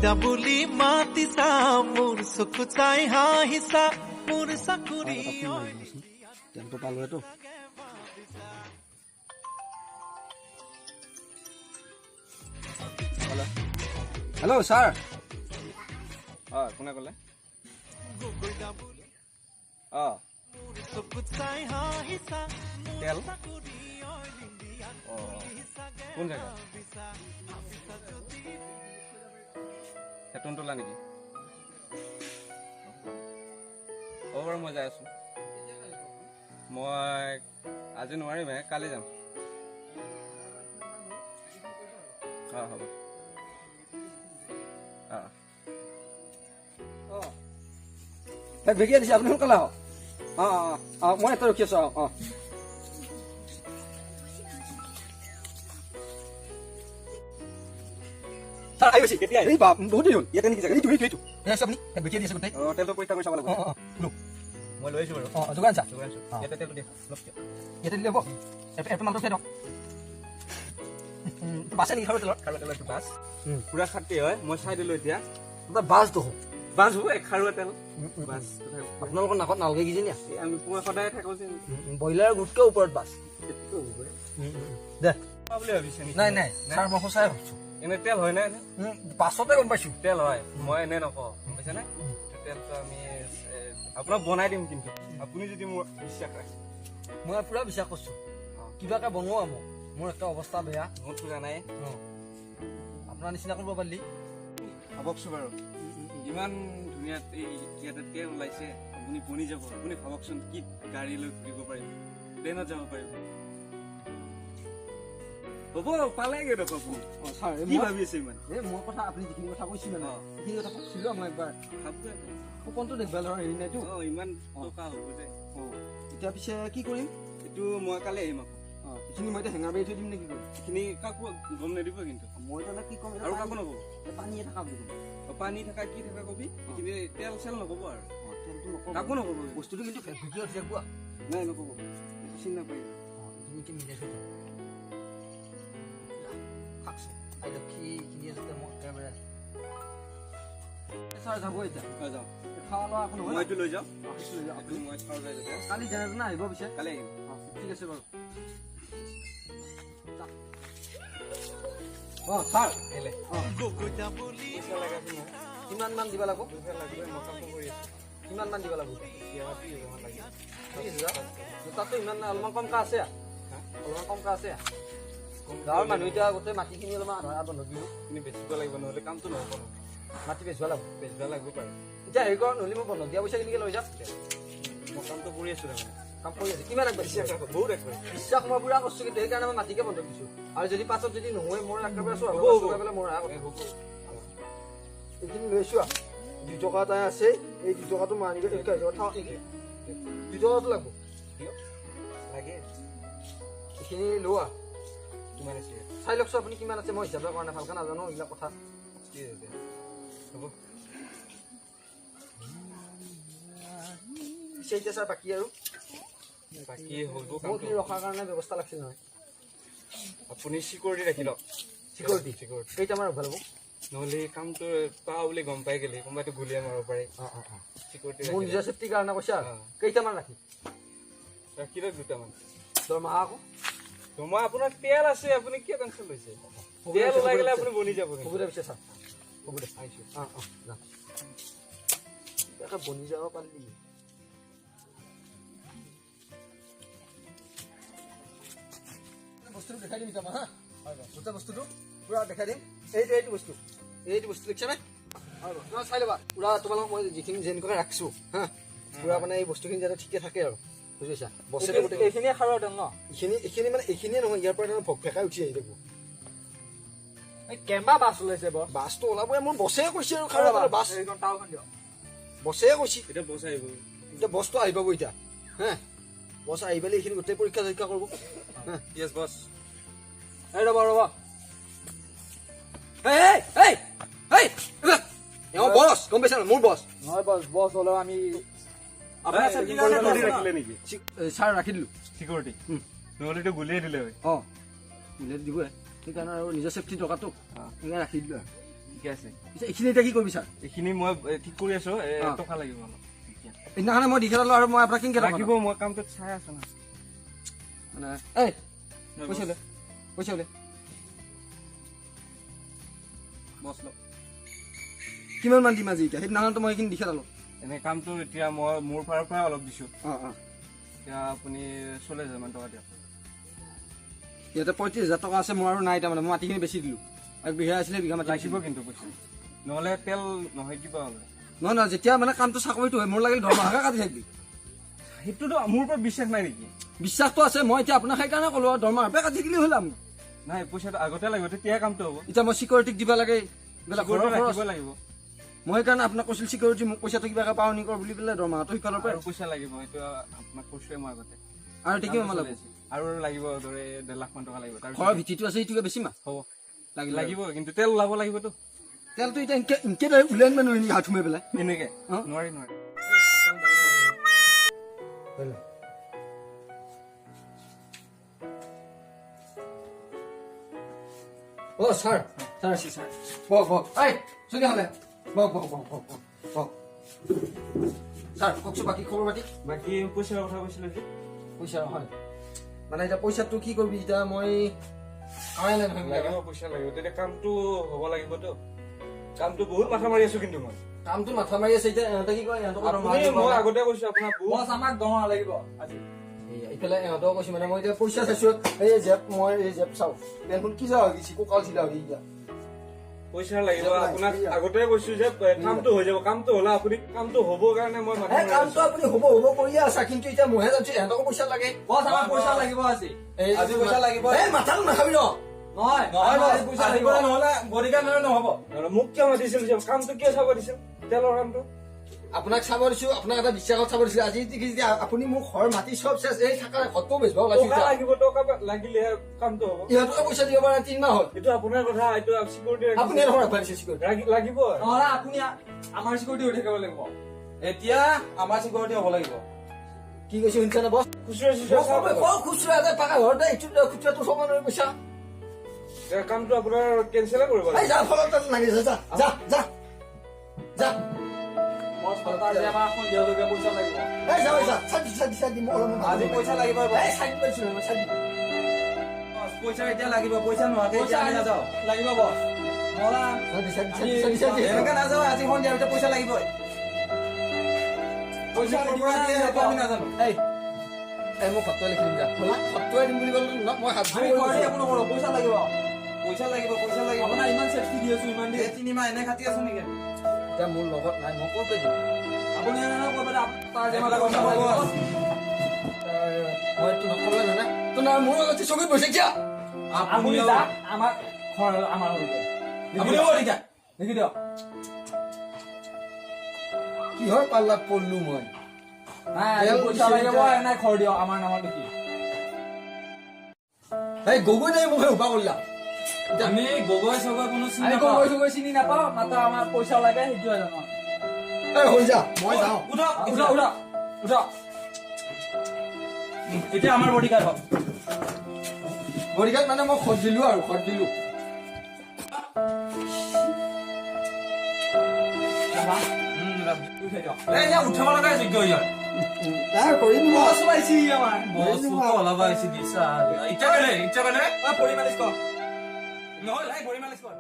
গগৈদা বুলি মাতিছা মোৰ চকু চাই হাঁহিছা মোৰ চাকুৰি তেলটো পালোৱেতো হেল্ল' ছাৰ কোনে ক'লে গগৈদা বুলি মোৰ চকু চাই হাঁহিছা তেল কোন জেগা হেতন তোলা নেকি বাৰু মই যাই আছোঁ মই আজি নোৱাৰিম কালি যাম হ'ব বেগিয়ে দিছে আপুনি সোনকালে আহক মই এটা ৰখি আছোঁ ছাৰ আহি গৈছে কেতিয়া এই বাপ বহুত দেৰি হ'ল ইয়াতে নেকি জেগা এইটো আপুনি বেগিয়ে দিছে গোটেই তেলটো পৰীক্ষা কৰি চাব লাগিব মই লৈ আহিছোঁ বাৰু যোগান ছাৰ ইয়াতে তেলটো দিয়া ইয়াতে দিলে হ'ব এপটো মালটো খাই দিয়ক বাছে নেকি খাৰু তেলৰ বাছ পুৰা খাটি হয় মই চাই দিলোঁ এতিয়া বাছ দেখোন বাছ হ'ব খাৰুৱা তেল বাছ আপোনালোকৰ নাকত নালগে কিজানি আমি মই সদায় থাকোঁ যে ব্ৰইলাৰ গোটকৈ ওপৰত বাছ দে বুলি ভাবিছে নাই নাই ছাৰ মই সঁচাই ভাবিছোঁ এনে তেল হয় নাই বাছতে গম পাইছোঁ তেল হয় মই এনে নকওঁ গম পাইছেনে তেলটো আমি আপোনাক বনাই দিম কিন্তু আপুনি যদি মোৰ বিশ্বাস ৰাখে মই পুৰা বিশ্বাস কৰিছোঁ কিবাকে বনোৱা মোৰ একটা অৱস্থা বেয়া মোৰতো জানাই আপোনাৰ নিচিনা কৰিব পাৰিলি ভাবকচোন বাৰু ইমান ধুনীয়া ইয়াতে তেল ওলাইছে আপুনি বনি যাব আপুনি ভাবকচোন কি গাড়ী লৈ ঘূৰিব পাৰিব ট্ৰেইনত যাব পাৰিব হ'ব পালেগে দেখোন ছাৰ কি ভাবি আছে ইমান মোৰ কথা আপুনি যিখিনি কথা কৈছিল মানে সেইখিনি কথা কৈছিলোঁ মই একবাৰ সপোনটো দেখিব ধৰা হেৰি নাইতো ইমান টকা হ'ব যে এতিয়া পিছে কি কৰিম এইটো মই কালি আহিম আকৌ এইখিনি মই এতিয়া হেঙাৰ মাৰি থৈ দিম নে কি কৰিম এইখিনি কাকো গম নিদিব কিন্তু মই তাৰমানে কি ক'ম আৰু কাকো নক'ব পানীয়ে থকা বুলি ক'ম পানী থকা কি থকা কবি এইখিনি তেল চেল নক'ব আৰু তেলটো নক'ব কাকো নক'ব বস্তুটো কিন্তু ফেচবুকত উঠি কোৱা নাই নক'ব চিনি নাপায় এইখিনিকে মিলাই থৈ ছাৰ যাব এতিয়া যাওঁ খাৱা লোৱা এখন মইতো লৈ যাওঁ আপুনি মই চাওঁ যায় যেতিয়া কালি যেনে তেনে আহিব পিছে কালি আহিম ঠিক আছে বাৰু ছাৰ গগৈদা বুলি কিমান মান দিব লাগিব কিমান মান দিব লাগিব তাততো ইমান নাই অলপমান কমকা আছে অলপমান কমকা আছে গাঁৱৰ মানুহ এতিয়া গোটেই মাটিখিনি অলপমান আধা বন্ধ দিলোঁ কিন্তু বেচিব লাগিব নহ'লে কামটো নহ'ব মাটি বেচিব লাগিব লাগিব পাৰে এতিয়া হেৰি কৰ নহ'লে মই বন্ধ দিয়া পইচা কেনেকৈ লৈ যাম মই কামটো কৰি আছোঁ তাৰমানে কাম কৰি আছে কিমান আগবাঢ়িছে বহুত একবাৰে বিশ্বাস মই পুৰা কৰিছোঁ কিন্তু সেইকাৰণে মই মাটিকে বন্ধ দিছোঁ আৰু যদি পাছত যদি নহয় মোৰ একেবাৰে চোৱা পেলাই মোৰ এইখিনি লৈছোঁ আৰু 2 টকা এটাই আছে এই 2 টকাটো মাৰিব 2 টকাটো লাগিব লাগে এইখিনি লোৱা কিমান আছে চাই লওকচোন আপুনি কিমান আছে মই হিচাপে কাৰণে ভালকৈ নাজানো এইবিলাক কথা হ'ব এতিয়া ছাৰ বাকী আৰু বাকী হ'ব বহুতখিনি ৰখাৰ কাৰণে ব্যৱস্থা লাগিছিল নহয় আপুনি চিকিউৰিটি ৰাখি লওক চিকিউৰিটি কেইটামান ৰখাব লাগিব নহ'লে কামটো পাওঁ বুলি গম পাই গ'লে কোনোবাইতো গুলিয়াই মাৰিব পাৰে চিকিউৰিটি মোৰ নিজৰ চেফটিৰ কাৰণে কৈছা কেইটামান ৰাখি ৰাখি লওক 2টামান দৰমহা আকৌ তোমাৰ আপোনাৰ তেল আছে আপুনি কিয় টেনশ্যন লৈছে তেল ওলাই গ'লে আপুনি বনি যাব হ'ব দে পিছে ছাৰ হ'ব দে আহিছোঁ যাম বনি যাব পাৰিলি বস্তুটো দেখাই দিম তাৰমানে গোটেই বস্তুটো পুৰা দেখাই দিম এইটো বস্তু দেখিছা নে চাই ল'বা পুৰা তোমালোকক মই যিখিনি যেনেকুৱাকৈ ৰাখিছোঁ হা পুৰা মানে এই বস্তুখিনি যাতে ঠিকে থাকে আৰু বুজিছা বছে এইখিনিয়ে সাৰৰ তেল ন এইখিনি মানে এইখিনিয়ে নহয় ইয়াৰ পৰা ভোগ ফেকাই উঠি আহি থাকিব কেম্বা বাছ ওলাইছে বাছটো ওলাবই মোৰ বছে কৈছে আৰু খাৰ বাছ বছে কৈছে এতিয়া বছটো আহি পাব এতিয়া হা বছ আহি পেলাই এইখিনি গোটেই পৰীক্ষা চৰীক্ষা কৰিব য়েছ বছ ৰ'বা বছ গম পাইছা মোৰ বছ নহয় বছ হ'লেও আমি ছাৰ ৰাখি দিলোঁ চিকিউৰিটি নহ'লেতো গুলিয়াই দিলে হয় গুলিয়াই দিবই সেইকাৰণে আৰু নিজৰ চেফটি টকাটো সেইকাৰণে ৰাখি দিলোঁ আৰু ঠিকে আছে এইখিনি এতিয়া কি কৰিবি ছাৰ এইখিনি মই ঠিক কৰি আছো টকা লাগিব অলপ সেইদিনাখনে মই দি খেলালো আৰু মই আপোনাক কিনকে লাগিব মই কামটোত চাই আছো না মানে এই পইচা ওলে বছ লওক কিমান মান দিম আজি এতিয়া সেইদিনাখনতো মই এইখিনি দি খেলালো এনে কামটো এতিয়া মই মোৰ ফালৰ পৰা অলপ দিছো অঁ অঁ এতিয়া আপুনি 40,000 মান টকা দিয়ক ইয়াতে 35,000 টকা আছে মোৰ আৰু নাই তাৰমানে মই মাটিখিনি বেছি দিলোঁ আৰু বিঘা আছিলে বিঘা মাটি লাগিব কিন্তু পইচা নহ'লে তেল নহয় কিবা হ'ব নহয় নহয় যেতিয়া মানে কামটো চাকৰিটো হয় মোৰ লাগিলে দৰমহাকে কাটি থাকিবি সেইটোতো মোৰ ওপৰত বিশ্বাস নাই নেকি বিশ্বাসটো আছে মই এতিয়া আপোনাক সেইকাৰণে ক'লো আৰু দৰমহাকে কাটি দিলেই হ'ল আমি নাই পইচাটো আগতে লাগিব তেতিয়াহে কামটো হ'ব এতিয়া মই চিকিউৰিটিক দিব লাগে এইবিলাক ঘৰৰ ৰাখিব খৰচ লাগিব মই সেইকাৰণে আপোনাক কৈছিল চিকিউৰিটি মোক পইচাটো কিবাকে পাওঁ নি কৰ বুলি পেলাই দৰমহাটো সিফালৰ পৰা আৰু পইচা লাগিব সেইটো আপোনাক কৈছোৱে মই আগতে আৰু টিকি মামা লাগিব আৰু লাগিব ধৰে 1.5 লাখ মান টকা লাগিব ঘৰৰ ভিত্তিটো আছে সেইটোকে বেছি মা হ'ব লাগিব লাগিব কিন্তু তেল ওলাব লাগিবতো তেলটো এতিয়া ইনকে উলিয়াই আনিব নোৱাৰি নেকি হাত সোমাই পেলাই এনেকে অঁ নোৱাৰি নোৱাৰি অ ছাৰ ছাৰ আছে ছাৰ বক বক এই চলি হ'লে বক বক বক বক বক ছাৰ কওকচোন বাকী খবৰ পাতি বাকী পইচাৰ কথা কৈছিলে যে পইচা হয় মানে এতিয়া পইচাটো কি কৰিবি এতিয়া মই কামাই নাই নহয় লাগিব পইচা লাগিব তেতিয়া কামটো হ'ব লাগিবতো কামটো বহুত মাথা মাৰি আছো কিন্তু মই কামটো মাথা মাৰি আছে এতিয়া ইহঁতে কি কয় মই আগতে কৈছো আপোনাৰ বছ আমাক দৰমহা লাগিব আজি এইফালে ইহঁতক কৈছো মানে মই এতিয়া পইচা চাইছো এই জেপ মই এই জেপ চাওঁ পেনখন কি যা হৈ গৈছে কঁকাল চিলা হৈ এতিয়া পইচা লাগিব আপোনাক আগতে কৈছো যে কামটো হৈ যাব কামটো হ'লে আপুনি কামটো হ'ব কাৰণে মই মাথা মাৰি কামটো আপুনি হ'ব হ'ব কৰিয়ে আছা কিন্তু এতিয়া মইহে জানিছো ইহঁতকো পইচা লাগে বছ আমাক পইচা লাগিব আজি আজি পইচা লাগিব এই মাথাটো নাখাবি ন নহয় নহয় পইচা লাগিব নহলে বডিগাৰ্ড নহ'ব আছো মোক কিয় মাতিছিল কামটো কিয় চাব দিছিল তেলৰ কামটো আপোনাক চাব দিছো আপোনাক এটা বিশ্বাসত চাব দিছো আজি যেতিয়া আপুনি মোক ঘৰ মাটি চব চেচ এই থাকা ঘৰটো বেচব টকা লাগিব টকা লাগিলেহে কামটো হ'ব ইহঁতকে পইচা দিব পৰা 3 মাহ হ'ল এইটো আপোনাৰ কথা এইটো চিকিউৰিটি আপুনি দেখোন ৰাখবা দিছে চিকিউৰিটি লাগিব নহলে আপুনি আমাৰ চিকিউৰিটি হৈ থাকিব লাগিব এতিয়া আমাৰ চিকিউৰিটি হ'ব লাগিব কি কৈছে শুনিছা না বছ খুচুৰা খুচুৰা এটা পাকা ঘৰতে এইটো খুচুৰাটো চব মানুহে পইচা কামটো আপোনাৰ কেনচেলে কৰিব এই যা ফলত লাগি যা যা যা যা বছ কথা যে আমাৰ সন্ধিয়ালৈকে পইচা লাগিব এই যা যা চাদি মোৰ আজি পইচা লাগিব এই চাদি পাইছো চাদি পইচা এতিয়া লাগিব পইচা নোহাকে এতিয়া আমি নাযাওঁ লাগিব বছ নহলে চাদি এনেকে নাযাওঁ আজি সন্ধিয়াৰ ভিতৰত পইচা লাগিবই পইচা দিব আমি নাজানো এই মই ফটোৱে লিখি দিম যা ফটোৱে দিম বুলি ক'লো মই হাত আমি ঘৰতে একো নকৰো পইচা লাগিব পইচা লাগিব আপোনাৰ ইমান চেফটি দি আছো ইমান দিয়ে 3 মাহ এনে খাটি আছো নেকি এতিয়া মোৰ লগত নাই মই ক'ৰ পৰা দিম আপুনি এনে কৈ পেলাই তাৰ জমা পইচা লাগিব মই এইটো নকৰোঁ জানে তো না মোৰ লগত চকীত বহি কিয়া আপুনি যাক আমাৰ ঘৰ আমাৰ আপুনি হ'ব এতিয়া দেখি দিয়ক কিহৰ পাল্লাত পড়লো মই নাই পইচা লাগিব নাই ঘৰ দিয়ক আমাৰ নামত দেখি এই গগৈ নাই মোক উভা কৰিলা আমি গগৈ চগৈ কোনো চিনি নাপাওঁ গগৈ চগৈ চিনি নাপাওঁ মাত্ৰ আমাৰ পইচা লাগে সেইটোৱে জানো এই হৈ যা মই যাওঁ উঠক এতিয়া আমাৰ বডিগাৰ্ড হওক বডিগাৰ্ড মানে মই খত দিলো আৰু খত দিলো উঠাব লগা যোগ্য ইয়াৰ কৰিম বছ পাইছি আমাৰ বছ ওলাব আহিছে দিছা ইচ্ছা কৰে পৰিমালিছ কৰ নহয় ভৰি মালিছ কৰ